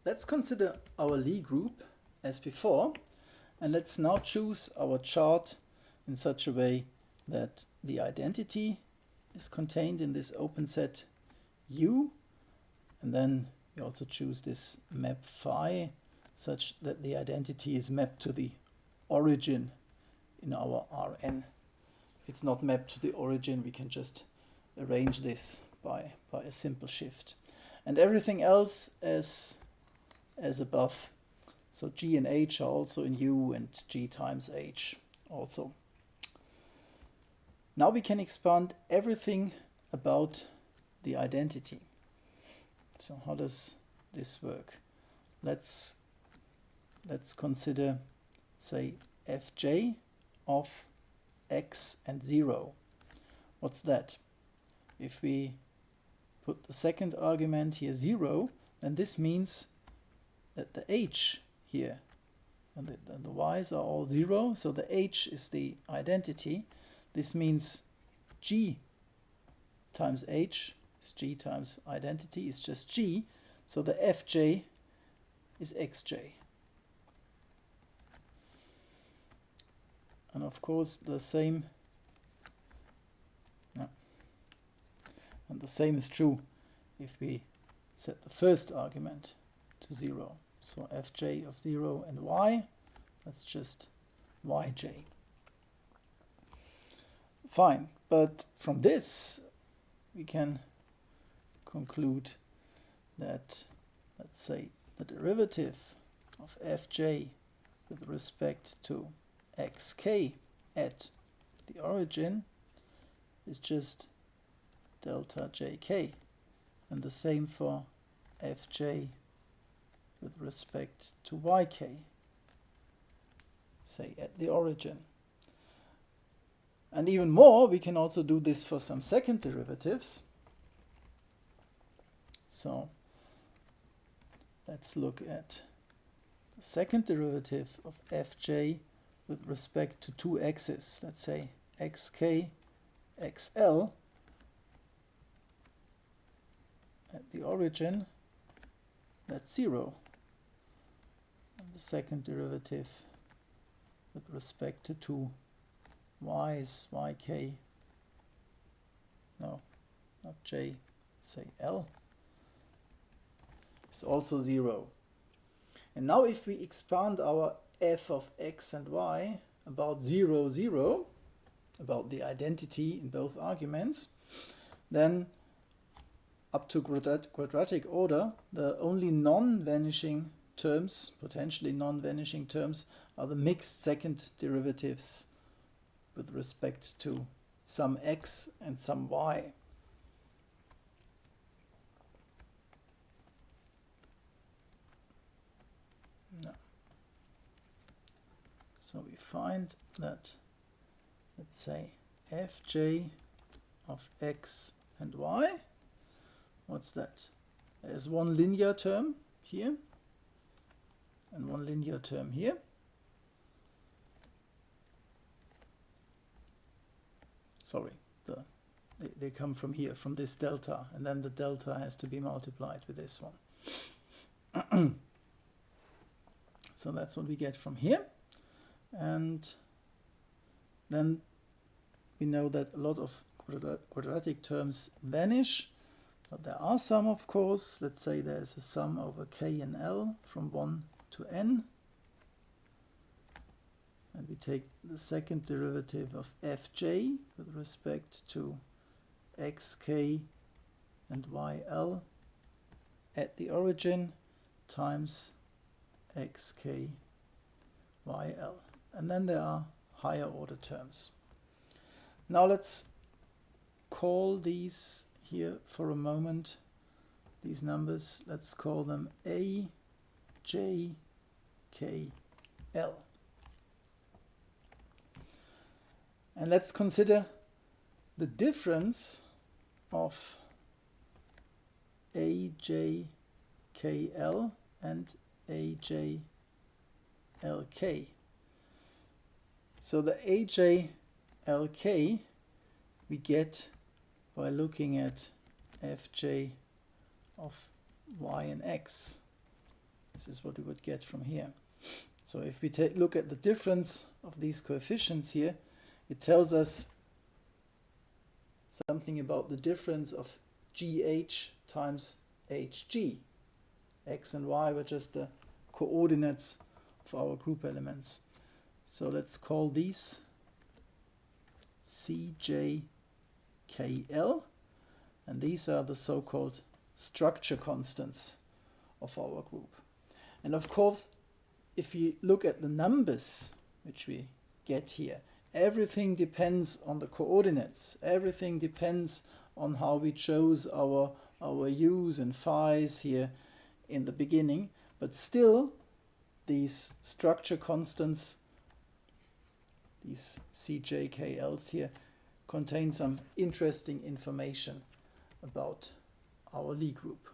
Let's consider our Lie group as before, and let's now choose our chart in such a way that the identity is contained in this open set U, and then we also choose this map phi such that the identity is mapped to the origin in our Rn. If it's not mapped to the origin, we can just arrange this by a simple shift. And everything else as above. So G and H are also in U, and G times H also. Now we can expand everything about the identity. So how does this work? Let's consider, say, Fj of x and 0. What's that? If we put the second argument here 0, then this means that the h here and the y's are all 0, so the h is the identity. This means g times h is g times identity, is just g, so the fj is xj. And of course the same is true if we set the first argument to 0. So fj of 0 and y, that's just yj. Fine, but from this we can conclude that, let's say, the derivative of fj with respect to xk at the origin is just delta jk, and the same for fj with respect to yk, say at the origin. And even more, we can also do this for some second derivatives. So let's look at the second derivative of fj with respect to two x's. Let's say xk, xl at the origin, that's 0. And the second derivative with respect to two y's, yk, no, not j, say l, is also 0. And now if we expand our f of x and y about 0, 0, about the identity in both arguments, then up to quadratic order, the only non-vanishing terms, potentially non-vanishing terms, are the mixed second derivatives with respect to some x and some y. No. So we find that, let's say, fj of x and y, what's that? There's one linear term here and one linear term here. Sorry, they come from here, from this delta, and then the delta has to be multiplied with this one. So that's what we get from here. And then we know that a lot of quadratic terms vanish, but there are some, of course. Let's say there's a sum over k and l from 1 to n. And we take the second derivative of fj with respect to xk and yl at the origin times xk yl. And then there are higher order terms. Now let's call these here for a moment, these numbers, let's call them a, j, k, l. And let's consider the difference of AJKL and AJLK. So the AJLK we get by looking at Fj of y and x. This is what we would get from here. So if we look at the difference of these coefficients here, it tells us something about the difference of GH times HG. X and Y were just the coordinates of our group elements. So let's call these CJ, KL, and these are the so-called structure constants of our group. And of course, if you look at the numbers which we get here, everything depends on the coordinates. Everything depends on how we chose our u's and phi's here in the beginning. But still, these structure constants, these CJKLs here, contain some interesting information about our Lie group.